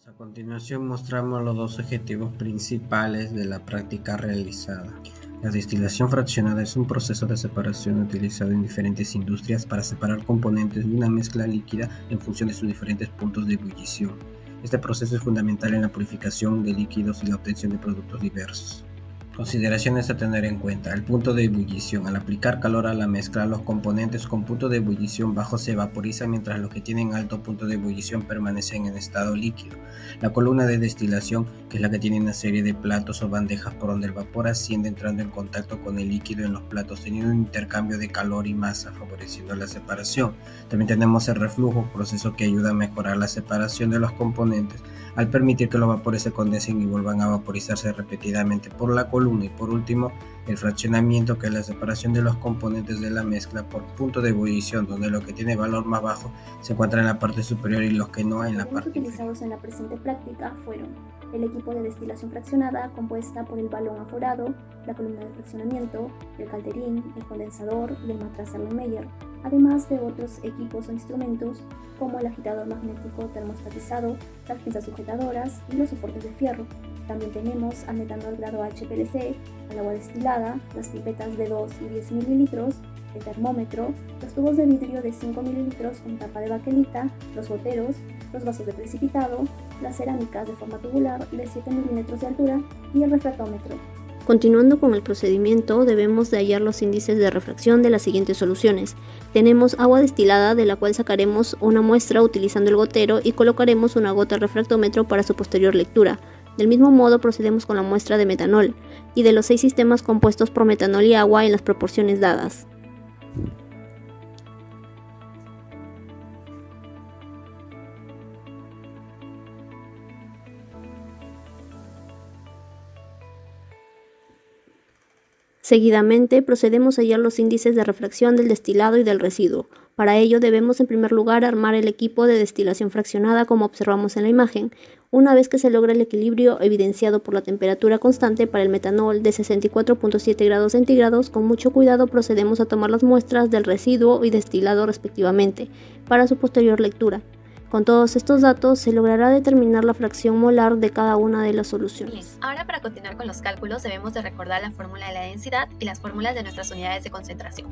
A continuación mostramos los dos objetivos principales de la práctica realizada. La destilación fraccionada es un proceso de separación utilizado en diferentes industrias para separar componentes de una mezcla líquida en función de sus diferentes puntos de ebullición. Este proceso es fundamental en la purificación de líquidos y la obtención de productos diversos. Consideraciones a tener en cuenta. El punto de ebullición. Al aplicar calor a la mezcla, los componentes con punto de ebullición bajo se vaporizan mientras los que tienen alto punto de ebullición permanecen en estado líquido. La columna de destilación, que es la que tiene una serie de platos o bandejas por donde el vapor asciende entrando en contacto con el líquido en los platos, teniendo un intercambio de calor y masa, favoreciendo la separación. También tenemos el reflujo, proceso que ayuda a mejorar la separación de los componentes al permitir que los vapores se condensen y vuelvan a vaporizarse repetidamente por la columna. Y por último, el fraccionamiento, que es la separación de los componentes de la mezcla por punto de ebullición, donde lo que tiene valor más bajo se encuentra en la parte superior y los que no en la parte inferior. Los utilizados en la presente práctica fueron el equipo de destilación fraccionada, compuesta por el balón aforado, la columna de fraccionamiento, el calderín, el condensador y el matraz Erlenmeyer, además de otros equipos o instrumentos como el agitador magnético termostatizado, las pinzas sujetadoras y los soportes de fierro. También tenemos al metanol grado HPLC, al agua destilada, las pipetas de 2 y 10 mililitros, el termómetro, los tubos de vidrio de 5 mililitros con tapa de baquelita, los goteros, los vasos de precipitado, las cerámicas de forma tubular de 7 milímetros de altura y el refractómetro. Continuando con el procedimiento, debemos de hallar los índices de refracción de las siguientes soluciones. Tenemos agua destilada, de la cual sacaremos una muestra utilizando el gotero y colocaremos una gota al refractómetro para su posterior lectura. Del mismo modo procedemos con la muestra de metanol y de los 6 sistemas compuestos por metanol y agua en las proporciones dadas. Seguidamente procedemos a hallar los índices de refracción del destilado y del residuo. Para ello debemos en primer lugar armar el equipo de destilación fraccionada como observamos en la imagen. Una vez que se logra el equilibrio evidenciado por la temperatura constante para el metanol de 64.7 grados centígrados, con mucho cuidado procedemos a tomar las muestras del residuo y destilado respectivamente, para su posterior lectura. Con todos estos datos se logrará determinar la fracción molar de cada una de las soluciones. Bien, ahora para continuar con los cálculos debemos de recordar la fórmula de la densidad y las fórmulas de nuestras unidades de concentración.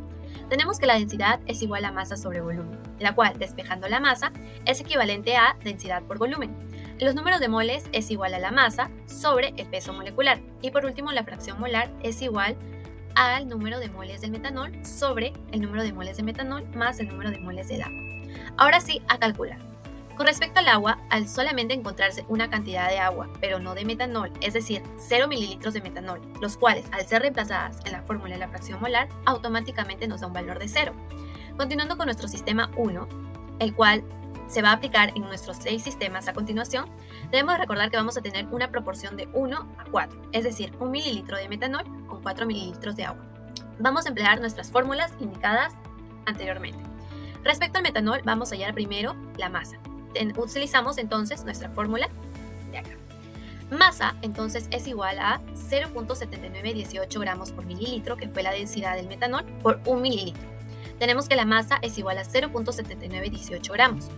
Tenemos que la densidad es igual a masa sobre volumen, la cual, despejando la masa, es equivalente a densidad por volumen. Los números de moles es igual a la masa sobre el peso molecular. Y por último, la fracción molar es igual al número de moles del metanol sobre el número de moles de metanol más el número de moles del agua. Ahora sí, a calcular. Con respecto al agua, al solamente encontrarse una cantidad de agua, pero no de metanol, es decir, 0 mililitros de metanol, los cuales, al ser reemplazadas en la fórmula de la fracción molar, automáticamente nos da un valor de 0. Continuando con nuestro sistema 1, el cual se va a aplicar en nuestros 6 sistemas a continuación, debemos recordar que vamos a tener una proporción de 1 a 4, es decir, 1 mililitro de metanol con 4 mililitros de agua. Vamos a emplear nuestras fórmulas indicadas anteriormente. Respecto al metanol, vamos a hallar primero la masa. Utilizamos entonces nuestra fórmula de acá. Masa entonces es igual a 0.7918 gramos por mililitro, que fue la densidad del metanol, por 1 mililitro. Tenemos que la masa es igual a 0.7918 gramos.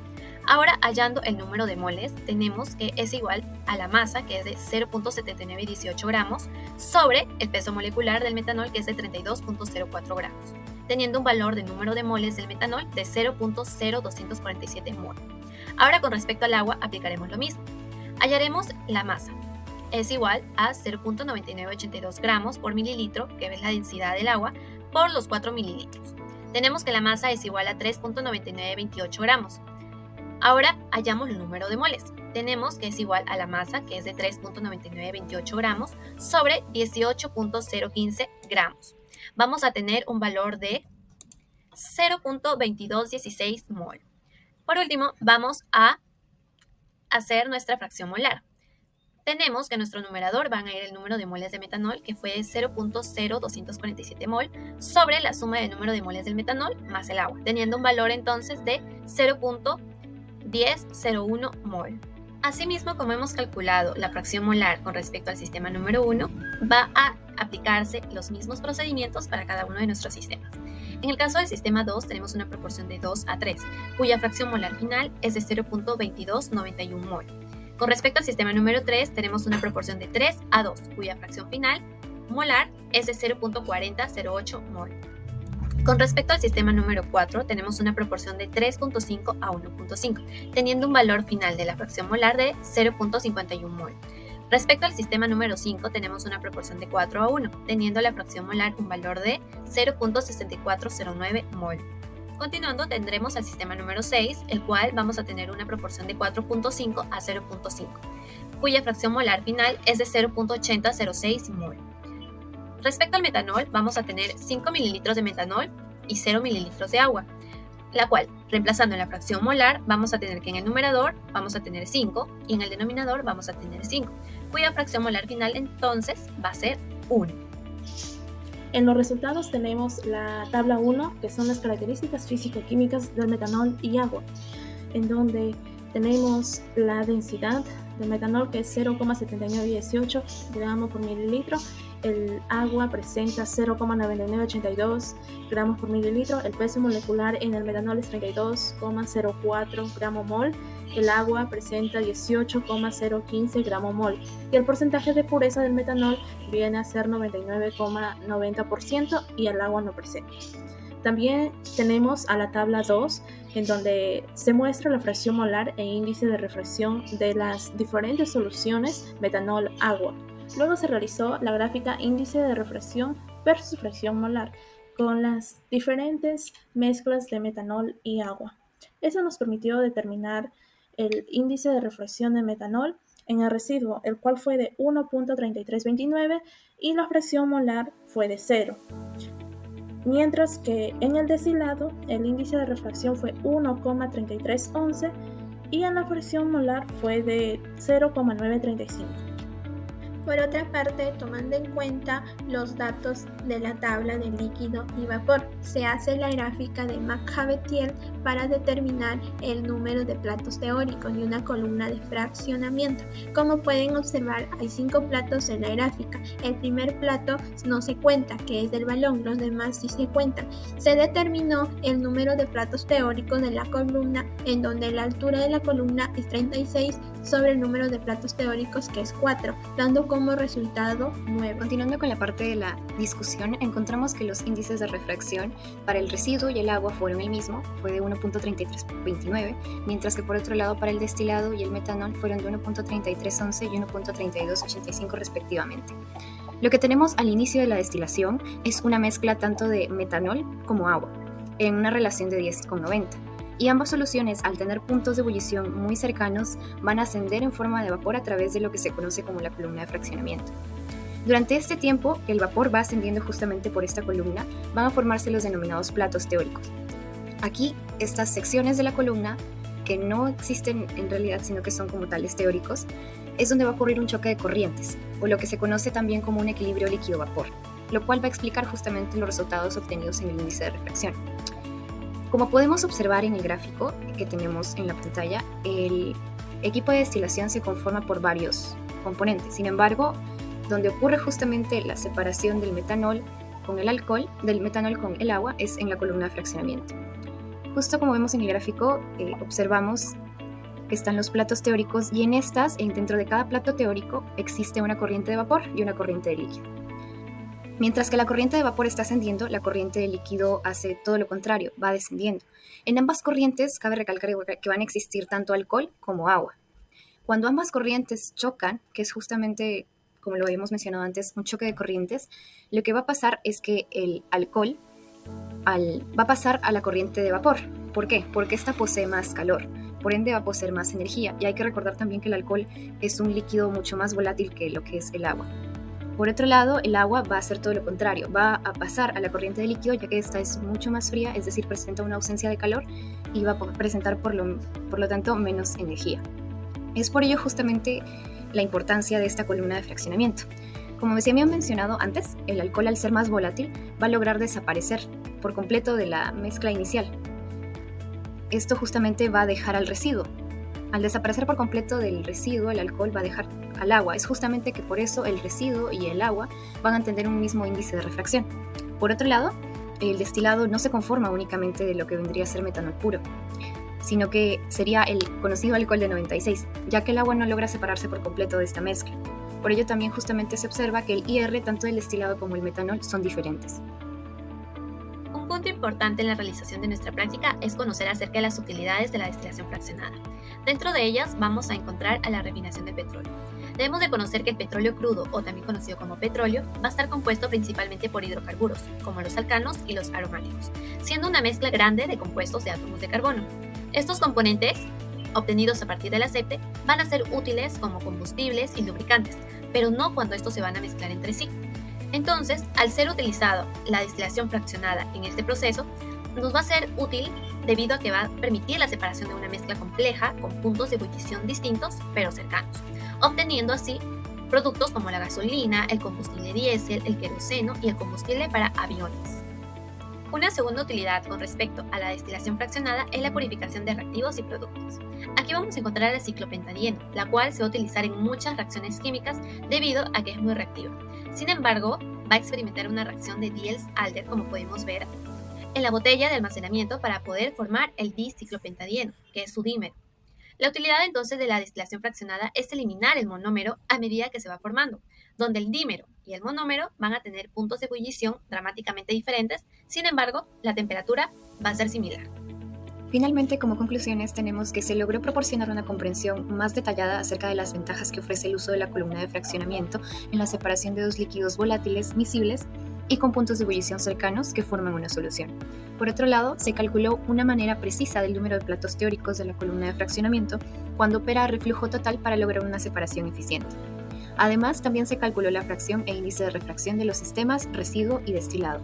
Ahora, hallando el número de moles, tenemos que es igual a la masa, que es de 0.7918 gramos, sobre el peso molecular del metanol, que es de 32.04 gramos, teniendo un valor de número de moles del metanol de 0.0247 mol. Ahora, con respecto al agua, aplicaremos lo mismo. Hallaremos la masa. Es igual a 0.9982 gramos por mililitro, que es la densidad del agua, por los 4 mililitros. Tenemos que la masa es igual a 3.9928 gramos. Ahora, hallamos el número de moles. Tenemos que es igual a la masa, que es de 3.9928 gramos, sobre 18.015 gramos. Vamos a tener un valor de 0.2216 mol. Por último, vamos a hacer nuestra fracción molar. Tenemos que en nuestro numerador van a ir el número de moles de metanol, que fue 0.0247 mol, sobre la suma del número de moles del metanol más el agua, teniendo un valor entonces de 0.1001 mol. Asimismo, como hemos calculado la fracción molar con respecto al sistema número 1, va a aplicarse los mismos procedimientos para cada uno de nuestros sistemas. En el caso del sistema 2 tenemos una proporción de 2 a 3, cuya fracción molar final es de 0.2291 mol. Con respecto al sistema número 3, tenemos una proporción de 3 a 2, cuya fracción final molar es de 0.4008 mol. Con respecto al sistema número 4, tenemos una proporción de 3.5 a 1.5, teniendo un valor final de la fracción molar de 0.51 mol. Respecto al sistema número 5, tenemos una proporción de 4 a 1, teniendo la fracción molar un valor de 0.6409 mol. Continuando, tendremos al sistema número 6, el cual vamos a tener una proporción de 4.5 a 0.5, cuya fracción molar final es de 0.8006 mol. Respecto al metanol, vamos a tener 5 mililitros de metanol y 0 mililitros de agua, la cual, reemplazando en la fracción molar, vamos a tener que en el numerador vamos a tener 5 y en el denominador vamos a tener 5, cuya fracción molar final entonces va a ser 1. En los resultados tenemos la tabla 1, que son las características físico-químicas del metanol y agua, en donde tenemos la densidad del metanol, que es 0,7918 gramos por mililitro. El agua presenta 0,9982 gramos por mililitro. El peso molecular en el metanol es 32,04 gramos mol. El agua presenta 18,015 gramos mol. Y el porcentaje de pureza del metanol viene a ser 99,90% y el agua no presenta. También tenemos a la tabla 2, en donde se muestra la fracción molar e índice de refracción de las diferentes soluciones metanol-agua. Luego se realizó la gráfica índice de refracción versus fracción molar con las diferentes mezclas de metanol y agua. Eso nos permitió determinar el índice de refracción de metanol en el residuo, el cual fue de 1.3329 y la fracción molar fue de 0. Mientras que en el destilado el índice de refracción fue 1,3311 y en la fracción molar fue de 0,935. Por otra parte, tomando en cuenta los datos de la tabla de líquido y vapor, se hace la gráfica de McCabetiel para determinar el número de platos teóricos y una columna de fraccionamiento. Como pueden observar, hay 5 platos en la gráfica. El primer plato no se cuenta, que es del balón, los demás sí se cuentan. Se determinó el número de platos teóricos de la columna, en donde la altura de la columna es 36 sobre el número de platos teóricos, que es 4, dando como resultado 9. Continuando con la parte de la discusión, encontramos que los índices de refracción para el residuo y el agua fueron el mismo, fue de 1.3329, mientras que por otro lado para el destilado y el metanol fueron de 1.3311 y 1.3285 respectivamente. Lo que tenemos al inicio de la destilación es una mezcla tanto de metanol como agua, en una relación de 10,90. Y ambas soluciones, al tener puntos de ebullición muy cercanos, van a ascender en forma de vapor a través de lo que se conoce como la columna de fraccionamiento. Durante este tiempo, el vapor va ascendiendo justamente por esta columna, van a formarse los denominados platos teóricos. Aquí, estas secciones de la columna, que no existen en realidad, sino que son como tales teóricos, es donde va a ocurrir un choque de corrientes, o lo que se conoce también como un equilibrio líquido-vapor, lo cual va a explicar justamente los resultados obtenidos en el índice de refracción. Como podemos observar en el gráfico que tenemos en la pantalla, el equipo de destilación se conforma por varios componentes. Sin embargo, donde ocurre justamente la separación del metanol con el alcohol, del metanol con el agua, es en la columna de fraccionamiento. Justo como vemos en el gráfico, observamos que están los platos teóricos y en estas, dentro de cada plato teórico, existe una corriente de vapor y una corriente de líquido. Mientras que la corriente de vapor está ascendiendo, la corriente de líquido hace todo lo contrario, va descendiendo. En ambas corrientes cabe recalcar que van a existir tanto alcohol como agua. Cuando ambas corrientes chocan, que es justamente, como lo habíamos mencionado antes, un choque de corrientes, lo que va a pasar es que el alcohol va a pasar a la corriente de vapor. ¿Por qué? Porque esta posee más calor, por ende va a poseer más energía. Y hay que recordar también que el alcohol es un líquido mucho más volátil que lo que es el agua. Por otro lado, el agua va a hacer todo lo contrario, va a pasar a la corriente de líquido, ya que esta es mucho más fría, es decir, presenta una ausencia de calor y va a presentar por lo tanto menos energía. Es por ello justamente la importancia de esta columna de fraccionamiento. Como se había mencionado antes, el alcohol, al ser más volátil, va a lograr desaparecer por completo de la mezcla inicial. Esto justamente va a dejar al residuo. Al desaparecer por completo del residuo, el alcohol va a dejar al agua. Es justamente que por eso el residuo y el agua van a tener un mismo índice de refracción. Por otro lado, el destilado no se conforma únicamente de lo que vendría a ser metanol puro, sino que sería el conocido alcohol de 96, ya que el agua no logra separarse por completo de esta mezcla. Por ello también justamente se observa que el IR tanto del destilado como el metanol son diferentes. Un punto importante en la realización de nuestra práctica es conocer acerca de las utilidades de la destilación fraccionada. Dentro de ellas vamos a encontrar a la refinación del petróleo. Debemos de conocer que el petróleo crudo, o también conocido como petróleo, va a estar compuesto principalmente por hidrocarburos, como los alcanos y los aromáticos, siendo una mezcla grande de compuestos de átomos de carbono. Estos componentes, obtenidos a partir del aceite, van a ser útiles como combustibles y lubricantes, pero no cuando estos se van a mezclar entre sí. Entonces, al ser utilizado la destilación fraccionada en este proceso, nos va a ser útil debido a que va a permitir la separación de una mezcla compleja con puntos de ebullición distintos pero cercanos, obteniendo así productos como la gasolina, el combustible diésel, el queroseno y el combustible para aviones. Una segunda utilidad con respecto a la destilación fraccionada es la purificación de reactivos y productos. Aquí vamos a encontrar el ciclopentadieno, la cual se va a utilizar en muchas reacciones químicas debido a que es muy reactiva. Sin embargo, va a experimentar una reacción de Diels-Alder, como podemos ver, en la botella de almacenamiento para poder formar el diciclopentadieno, que es su dímero. La utilidad entonces de la destilación fraccionada es eliminar el monómero a medida que se va formando, donde el dímero y el monómero van a tener puntos de ebullición dramáticamente diferentes, sin embargo, la temperatura va a ser similar. Finalmente, como conclusiones, tenemos que se logró proporcionar una comprensión más detallada acerca de las ventajas que ofrece el uso de la columna de fraccionamiento en la separación de dos líquidos volátiles miscibles y con puntos de ebullición cercanos que forman una solución. Por otro lado, se calculó una manera precisa del número de platos teóricos de la columna de fraccionamiento cuando opera a reflujo total para lograr una separación eficiente. Además, también se calculó la fracción e índice de refracción de los sistemas residuo y destilado.